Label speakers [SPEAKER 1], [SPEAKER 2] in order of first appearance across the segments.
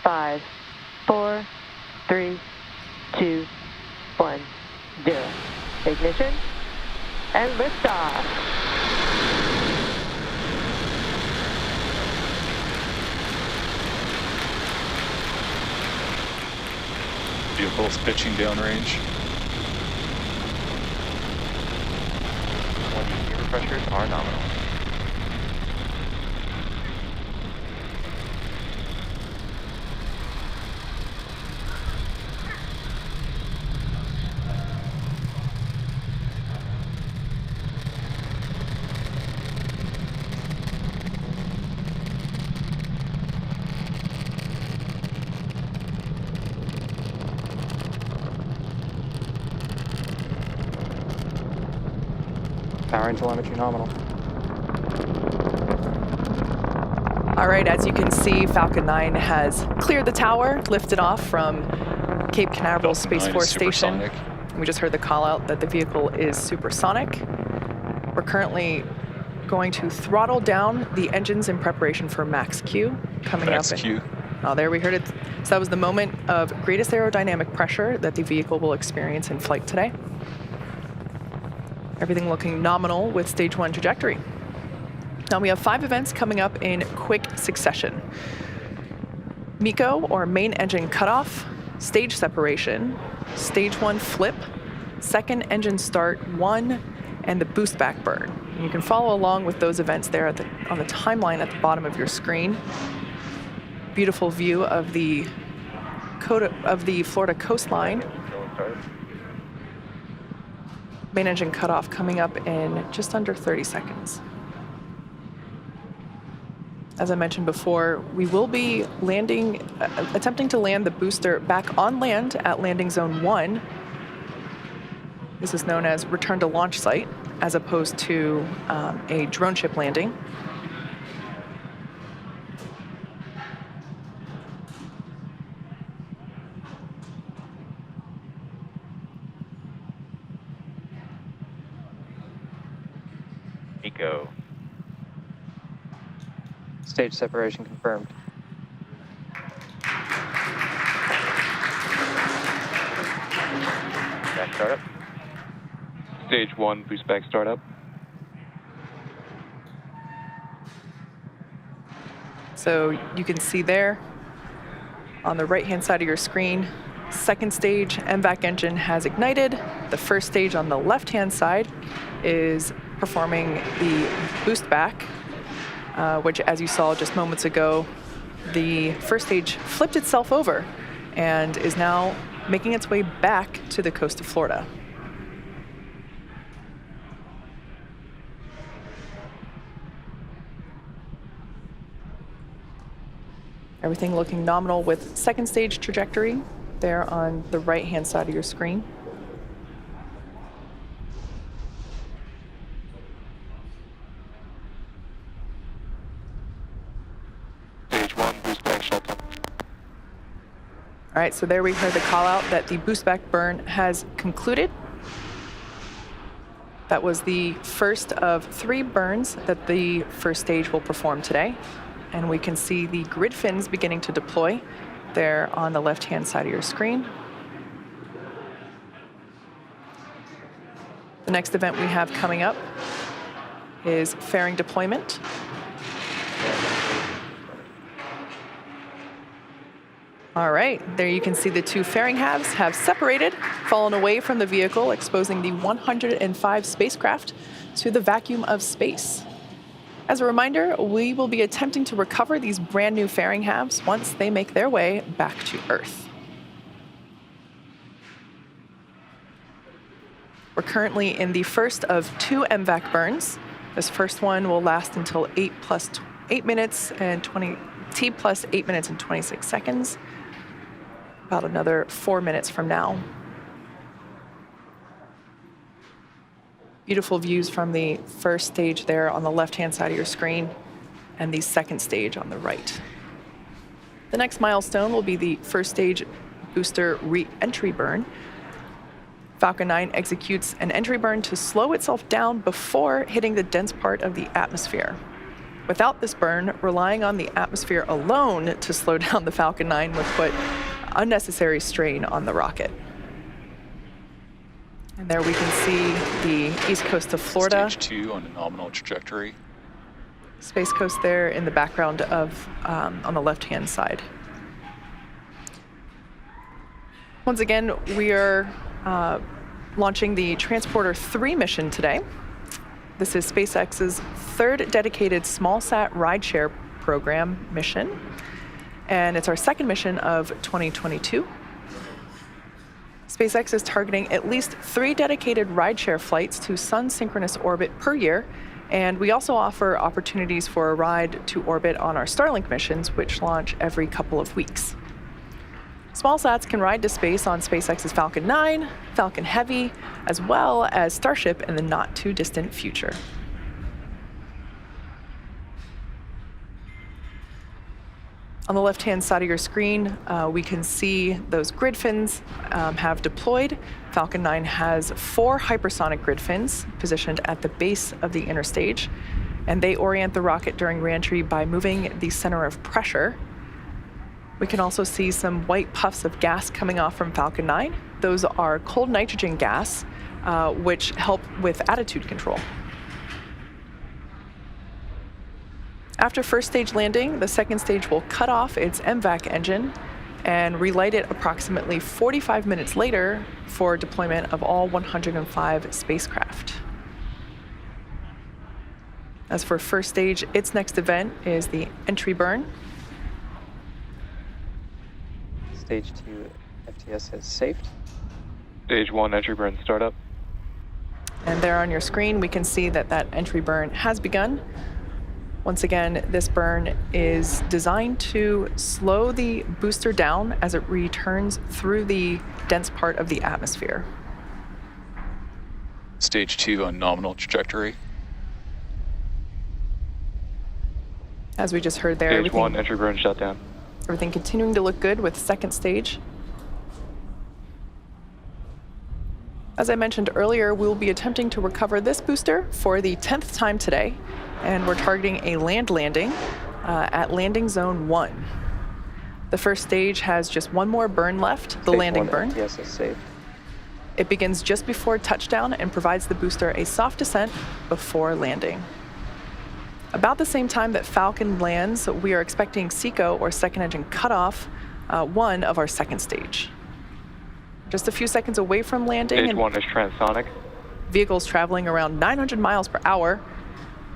[SPEAKER 1] 5, 4, 3, 2, 1, 0. Ignition and liftoff.
[SPEAKER 2] Vehicle's pitching downrange.
[SPEAKER 3] 20 gear pressures are nominal.
[SPEAKER 4] Power and telemetry nominal.
[SPEAKER 5] All right, as you can see, Falcon 9 has cleared the tower, lifted off from Cape Canaveral Space Force Station. We just heard the call out that the vehicle is supersonic. We're currently going to throttle down the engines in preparation for max Q coming
[SPEAKER 2] Max
[SPEAKER 5] up.
[SPEAKER 2] Q.
[SPEAKER 5] Oh, there we heard it. So that was the moment of greatest aerodynamic pressure that the vehicle will experience in flight today. Everything looking nominal with stage 1 trajectory. Now we have 5 events coming up in quick succession. MECO, or main engine cutoff, stage separation, stage 1 flip, second engine start 1, and the boost back burn. And you can follow along with those events there on the timeline at the bottom of your screen. Beautiful view of the Florida coastline. Main engine cutoff coming up in just under 30 seconds. As I mentioned before, we will be attempting to land the booster back on land at landing zone 1. This is known as return to launch site, as opposed to a drone ship landing.
[SPEAKER 3] MECO.
[SPEAKER 4] Stage separation confirmed.
[SPEAKER 3] Back startup.
[SPEAKER 6] Stage 1 boost back startup.
[SPEAKER 5] So you can see there on the right-hand side of your screen, second stage MVAC engine has ignited. The first stage on the left-hand side is performing the boost back, which, as you saw just moments ago, the first stage flipped itself over and is now making its way back to the coast of Florida. Everything looking nominal with second stage trajectory there on the right-hand side of your screen.
[SPEAKER 6] Stage 1 boost back shutdown.
[SPEAKER 5] All right, so there we heard the call out that the boost back burn has concluded. That was the first of 3 burns that the first stage will perform today. And we can see the grid fins beginning to deploy there on the left-hand side of your screen. The next event we have coming up is fairing deployment. All right, there you can see the 2 fairing halves have separated, fallen away from the vehicle, exposing the 105 spacecraft to the vacuum of space. As a reminder, we will be attempting to recover these brand new fairing halves once they make their way back to Earth. We're currently in the first of 2 MVAC burns. This first one will last until T plus 8 minutes and 26 seconds. About another 4 minutes from now. Beautiful views from the first stage there on the left-hand side of your screen and the second stage on the right. The next milestone will be the first stage booster re-entry burn. Falcon 9 executes an entry burn to slow itself down before hitting the dense part of the atmosphere. Without this burn, relying on the atmosphere alone to slow down the Falcon 9 would put unnecessary strain on the rocket. And there we can see the east coast of Florida.
[SPEAKER 2] Stage 2 on a nominal trajectory.
[SPEAKER 5] Space Coast there in the background of on the left-hand side. Once again, we are launching the Transporter 3 mission today. This is SpaceX's third dedicated small-sat rideshare program mission, and it's our second mission of 2022. SpaceX is targeting at least 3 dedicated rideshare flights to sun-synchronous orbit per year, and we also offer opportunities for a ride to orbit on our Starlink missions, which launch every couple of weeks. Small sats can ride to space on SpaceX's Falcon 9, Falcon Heavy, as well as Starship in the not-too-distant future. On the left-hand side of your screen, we can see those grid fins have deployed. Falcon 9 has 4 hypersonic grid fins positioned at the base of the inner stage, and they orient the rocket during reentry by moving the center of pressure. We can also see some white puffs of gas coming off from Falcon 9. Those are cold nitrogen gas, which help with attitude control. After first stage landing, the second stage will cut off its MVAC engine and relight it approximately 45 minutes later for deployment of all 105 spacecraft. As for first stage, its next event is the entry burn.
[SPEAKER 4] Stage 2 FTS has safed.
[SPEAKER 6] Stage 1 entry burn startup.
[SPEAKER 5] And there on your screen, we can see that that entry burn has begun. Once again, this burn is designed to slow the booster down as it returns through the dense part of the atmosphere.
[SPEAKER 2] Stage 2 on nominal trajectory.
[SPEAKER 5] As we just heard there,
[SPEAKER 6] Stage 1 entry burn shutdown.
[SPEAKER 5] everything continuing to look good with second stage. As I mentioned earlier, we'll be attempting to recover this booster for the 10th time today, and we're targeting a land landing at landing zone 1. The first stage has just one more burn left, the landing burn.
[SPEAKER 4] Yes, it's safe.
[SPEAKER 5] It begins just before touchdown and provides the booster a soft descent before landing. About the same time that Falcon lands, we are expecting SECO, or second engine cutoff, 1 of our second stage. Just a few seconds away from landing,
[SPEAKER 6] Stage
[SPEAKER 5] and
[SPEAKER 6] 1 is transonic.
[SPEAKER 5] vehicles traveling around 900 miles per hour.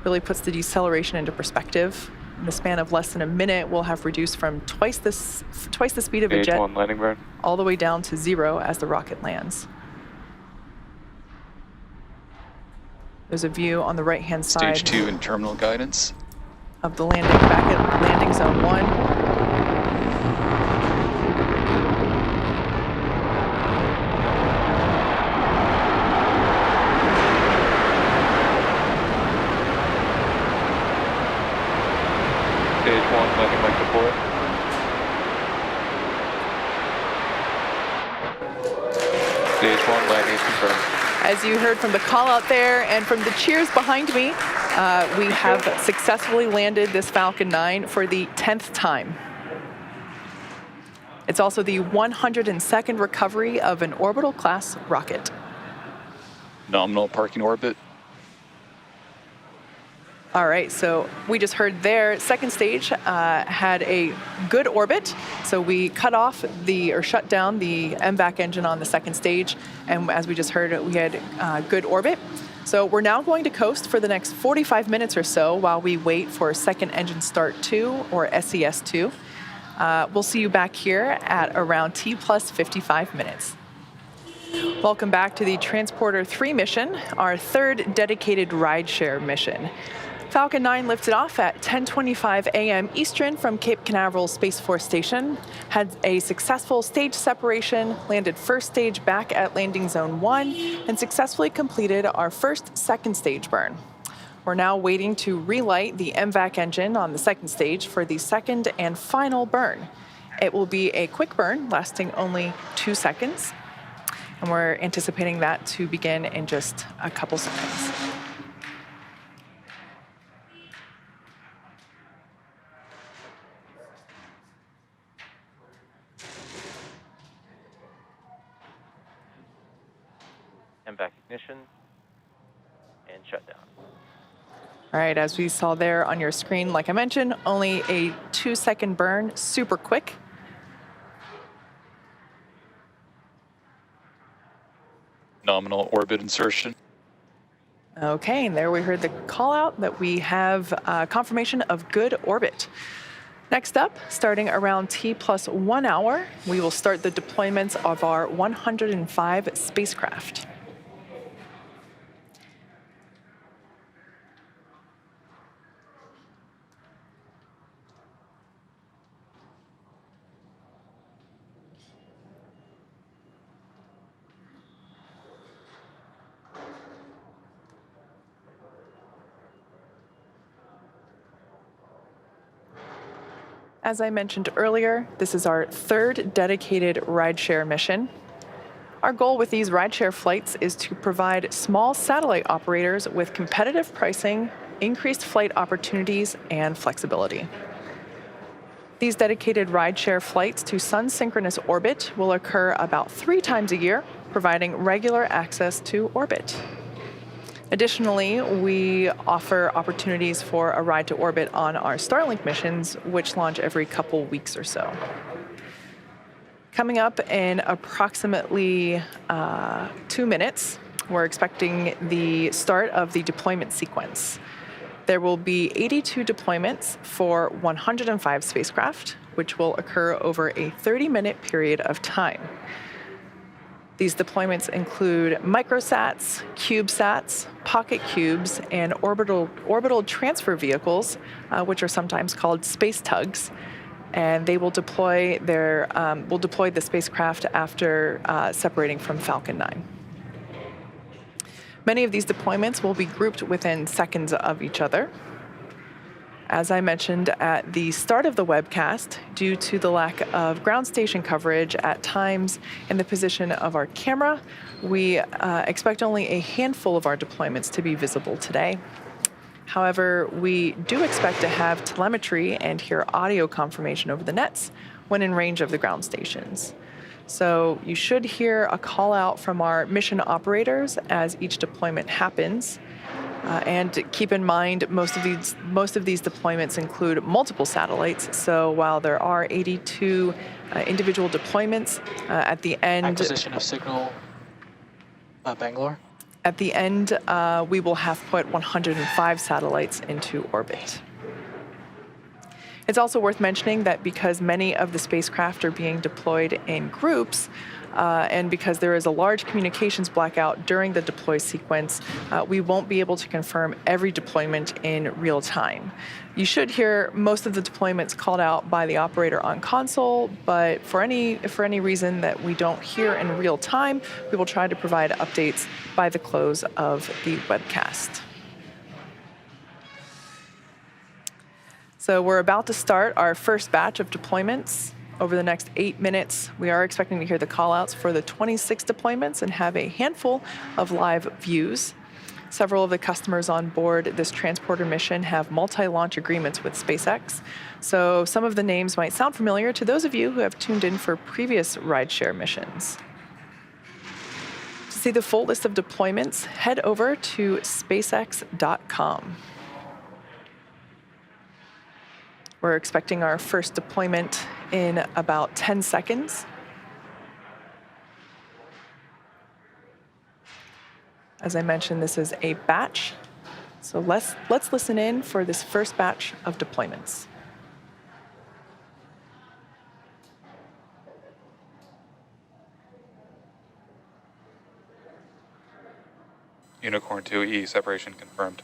[SPEAKER 5] Really puts the deceleration into perspective. In the span of less than a minute, we'll have reduced from twice the speed of a
[SPEAKER 6] Stage
[SPEAKER 5] jet
[SPEAKER 6] 1 landing burn.
[SPEAKER 5] all the way down to 0 as the rocket lands. There's a view on the right-hand side
[SPEAKER 2] Stage 2 in terminal guidance.
[SPEAKER 5] of the landing back at landing zone 1.
[SPEAKER 6] Stage 1 landing leg support. Stage 1 landing is confirmed.
[SPEAKER 5] As you heard from the call out there and from the cheers behind me, we have successfully landed this Falcon 9 for the 10th time. It's also the 102nd recovery of an orbital class rocket.
[SPEAKER 2] Nominal parking orbit.
[SPEAKER 5] All right, so we just heard there, second stage had a good orbit. So we cut off or shut down the MVAC engine on the second stage. And as we just heard, we had good orbit. So we're now going to coast for the next 45 minutes or so while we wait for second engine start 2, or SES 2. We'll see you back here at around T plus 55 minutes. Welcome back to the Transporter 3 mission, our third dedicated rideshare mission. Falcon 9 lifted off at 10:25 a.m. Eastern from Cape Canaveral Space Force Station, had a successful stage separation, landed first stage back at landing zone 1, and successfully completed our first second stage burn. We're now waiting to relight the MVAC engine on the second stage for the second and final burn. It will be a quick burn lasting only 2 seconds, and we're anticipating that to begin in just a couple seconds.
[SPEAKER 3] and back ignition, and shutdown.
[SPEAKER 5] All right, as we saw there on your screen, like I mentioned, only a 2-second burn, super quick.
[SPEAKER 2] Nominal orbit insertion.
[SPEAKER 5] Okay, and there we heard the call out that we have confirmation of good orbit. Next up, starting around T plus 1 hour, we will start the deployments of our 105 spacecraft. As I mentioned earlier, this is our third dedicated rideshare mission. Our goal with these rideshare flights is to provide small satellite operators with competitive pricing, increased flight opportunities, and flexibility. These dedicated rideshare flights to sun-synchronous orbit will occur about 3 times a year, providing regular access to orbit. Additionally, we offer opportunities for a ride to orbit on our Starlink missions, which launch every couple weeks or so. Coming up in approximately 2 minutes, we're expecting the start of the deployment sequence. There will be 82 deployments for 105 spacecraft, which will occur over a 30-minute period of time. These deployments include microsats, CubeSats, pocket cubes, and orbital transfer vehicles, which are sometimes called space tugs. And they will deploy the spacecraft after separating from Falcon 9. Many of these deployments will be grouped within seconds of each other. As I mentioned at the start of the webcast, due to the lack of ground station coverage at times in the position of our camera, we expect only a handful of our deployments to be visible today. However, we do expect to have telemetry and hear audio confirmation over the nets when in range of the ground stations. So you should hear a call out from our mission operators as each deployment happens. And keep in mind, most of these deployments include multiple satellites. So while there are 82 individual deployments, at the end...
[SPEAKER 7] Acquisition of signal, Bangalore.
[SPEAKER 5] At the end, we will have put 105 satellites into orbit. It's also worth mentioning that because many of the spacecraft are being deployed in groups, and because there is a large communications blackout during the deploy sequence, we won't be able to confirm every deployment in real time. You should hear most of the deployments called out by the operator on console, but for any reason that we don't hear in real time, we will try to provide updates by the close of the webcast. So we're about to start our first batch of deployments. Over the next 8 minutes, we are expecting to hear the callouts for the 26 deployments and have a handful of live views. Several of the customers on board this transporter mission have multi-launch agreements with SpaceX. So some of the names might sound familiar to those of you who have tuned in for previous rideshare missions. To see the full list of deployments, head over to SpaceX.com. We're expecting our first deployment in about 10 seconds. As I mentioned, this is a batch. So let's listen in for this first batch of deployments.
[SPEAKER 2] Unicorn 2E separation confirmed.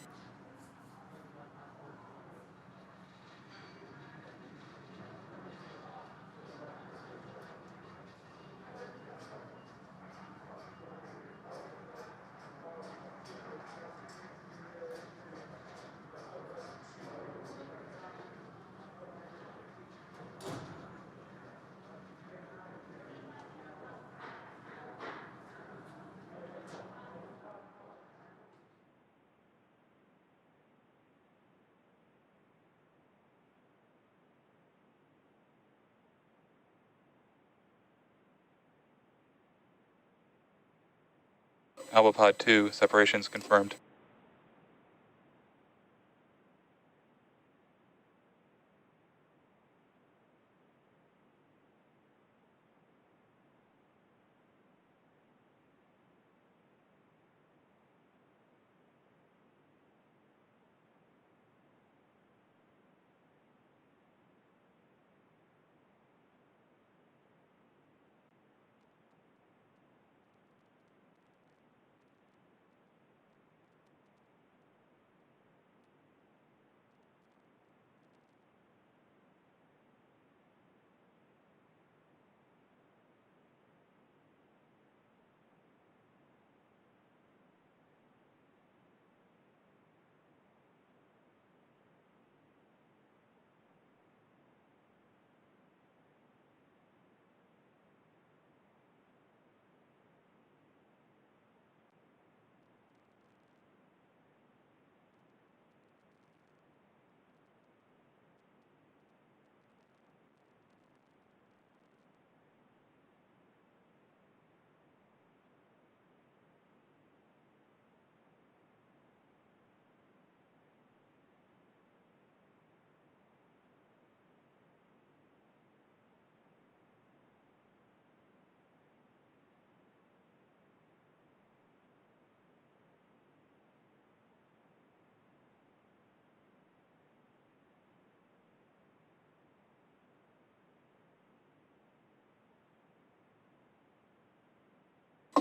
[SPEAKER 2] Alpha Pod 2, separations confirmed.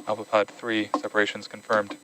[SPEAKER 2] Alpha Pod 3, separations confirmed.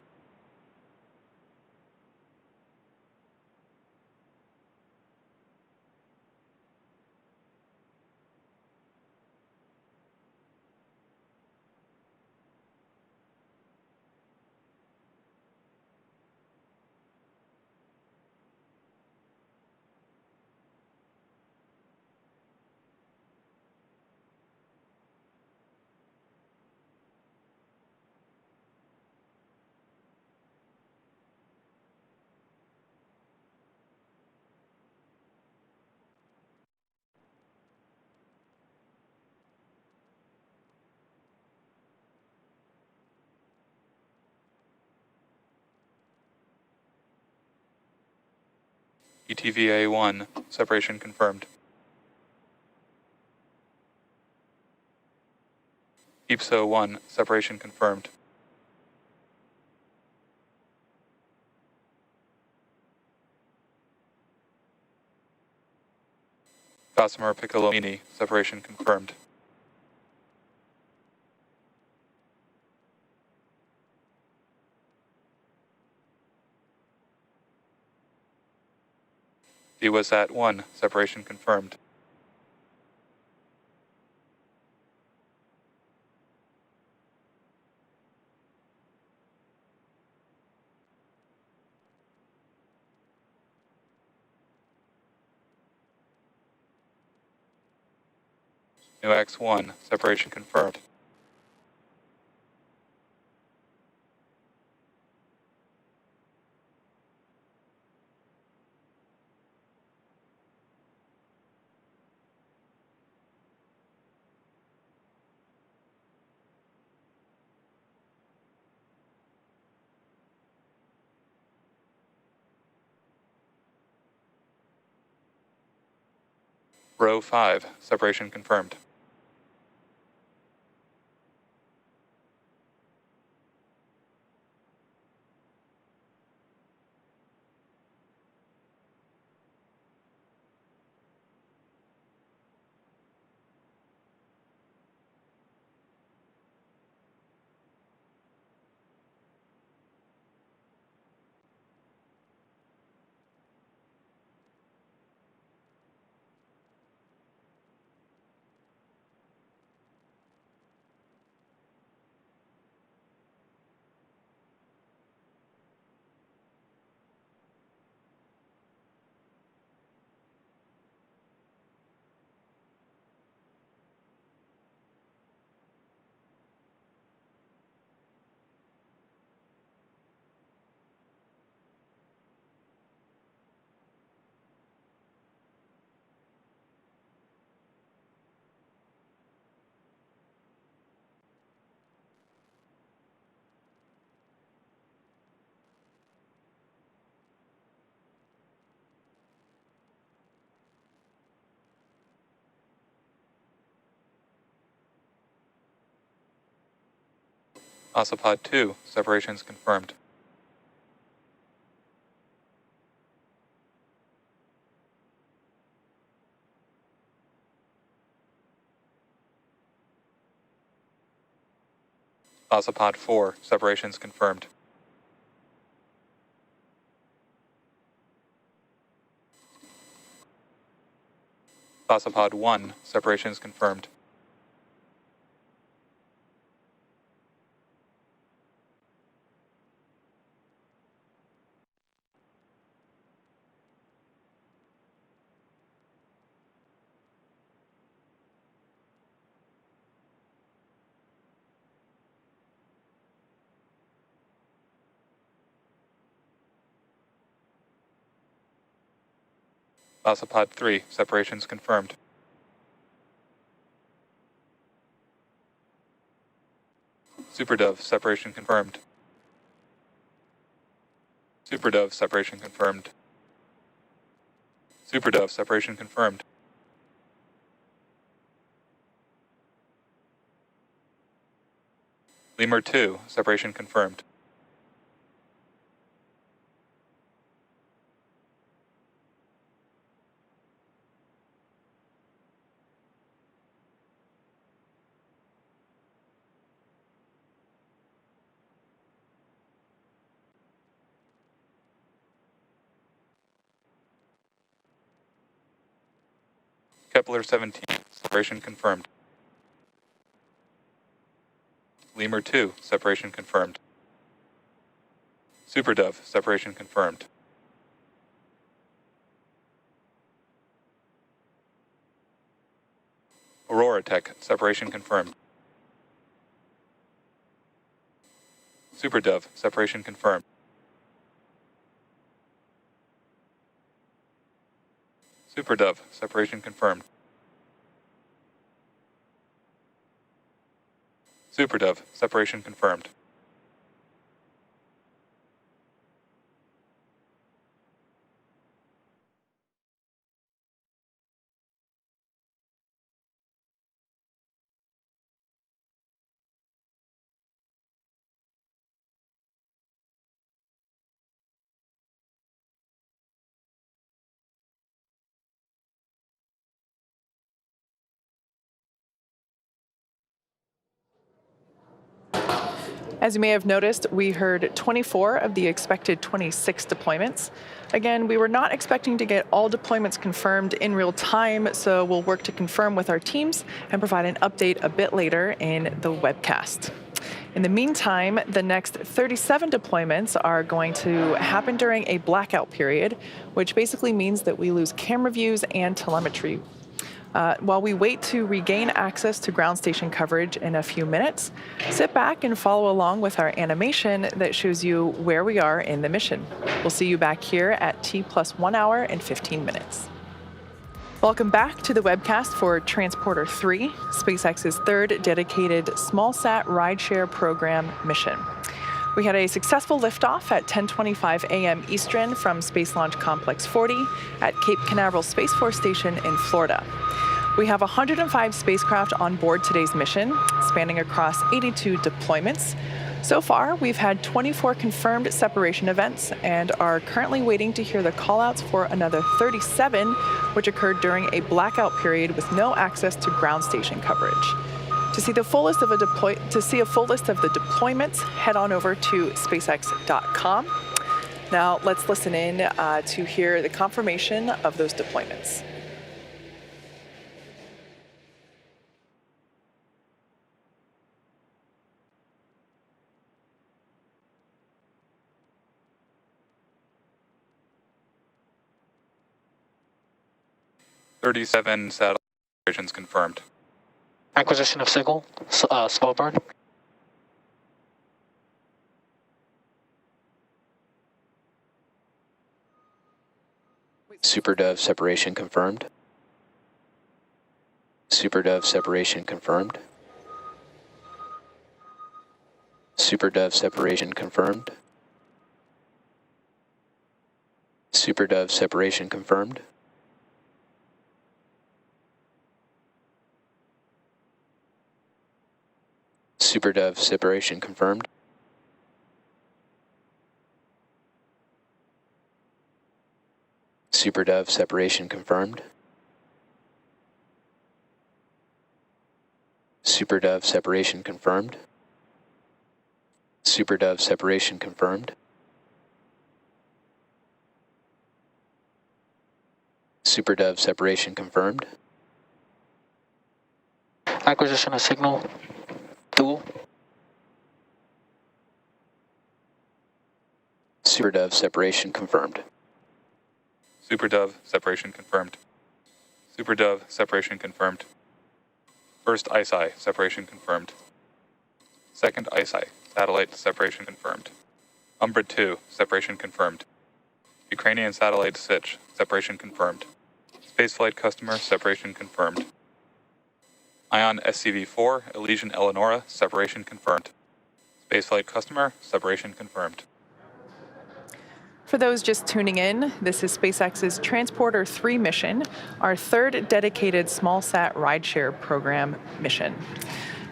[SPEAKER 2] ETVA 1, separation confirmed. EPSO 1, separation confirmed. Gossamer Piccolomini, separation confirmed. DWASAT 1, separation confirmed. NUX 1, separation confirmed. Row 5, separation confirmed. Ossipod 2, separations confirmed. Ossipod 4, separations confirmed. Ossipod 1, separations confirmed. Ossipod 3, separations confirmed. Superdove, separation confirmed. Superdove, separation confirmed. Superdove, separation confirmed. Lemur 2, separation confirmed. Kepler 17, separation confirmed. Lemur 2, separation confirmed. Superdove, separation confirmed. Aurora Tech, separation confirmed. Superdove, separation confirmed. Superdove, separation confirmed. Superdove, separation confirmed.
[SPEAKER 5] As you may have noticed, we heard 24 of the expected 26 deployments. Again, we were not expecting to get all deployments confirmed in real time, so we'll work to confirm with our teams and provide an update a bit later in the webcast. In the meantime, the next 37 deployments are going to happen during a blackout period, which basically means that we lose camera views and telemetry. While we wait to regain access to ground station coverage in a few minutes, sit back and follow along with our animation that shows you where we are in the mission. We'll see you back here at T+1 hour and 15 minutes. Welcome back to the webcast for Transporter 3, SpaceX's third dedicated small-sat rideshare program mission. We had a successful liftoff at 10:25 a.m. Eastern from Space Launch Complex 40 at Cape Canaveral Space Force Station in Florida. We have 105 spacecraft on board today's mission, spanning across 82 deployments. So far, we've had 24 confirmed separation events and are currently waiting to hear the callouts for another 37, which occurred during a blackout period with no access to ground station coverage. To see a full list of the deployments, head on over to SpaceX.com. Now let's listen in to hear the confirmation of those deployments.
[SPEAKER 2] "37 satellite operations confirmed.
[SPEAKER 7] Acquisition of signal, Svalbard.
[SPEAKER 8] Superdove separation confirmed. Superdove separation confirmed. Superdove separation confirmed. Superdove separation confirmed. SuperDove separation confirmed. SuperDove separation confirmed. SuperDove separation confirmed. SuperDove separation confirmed. SuperDove separation confirmed.
[SPEAKER 7] Acquisition of signal. Dual.
[SPEAKER 8] SuperDove separation confirmed.
[SPEAKER 2] SuperDove separation confirmed. SuperDove separation confirmed. First ISI separation confirmed. Second ISI satellite separation confirmed. Umbra 2 separation confirmed. Ukrainian satellite Sich separation confirmed. Spaceflight customer separation confirmed. Ion SCV-4 Elysian Eleonora separation confirmed. Spaceflight customer separation confirmed.
[SPEAKER 5] For those just tuning in, this is SpaceX's Transporter 3 mission, our third dedicated small-sat rideshare program mission.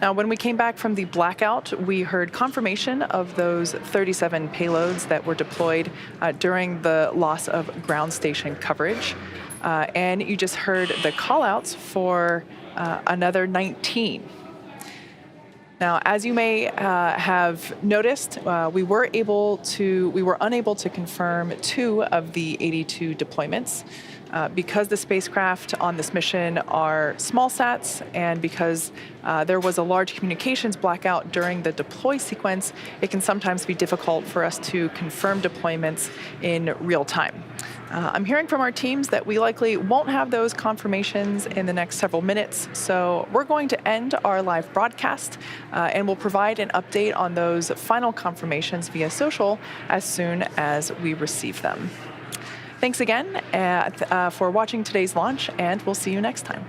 [SPEAKER 5] Now, when we came back from the blackout, we heard confirmation of those 37 payloads that were deployed during the loss of ground station coverage. And you just heard the callouts for another 19. Now, as you may have noticed, we were unable to confirm 2 of the 82 deployments because the spacecraft on this mission are small sats, and because there was a large communications blackout during the deploy sequence. It can sometimes be difficult for us to confirm deployments in real time. I'm hearing from our teams that we likely won't have those confirmations in the next several minutes, so we're going to end our live broadcast and we'll provide an update on those final confirmations via social as soon as we receive them. Thanks again for watching today's launch, and we'll see you next time.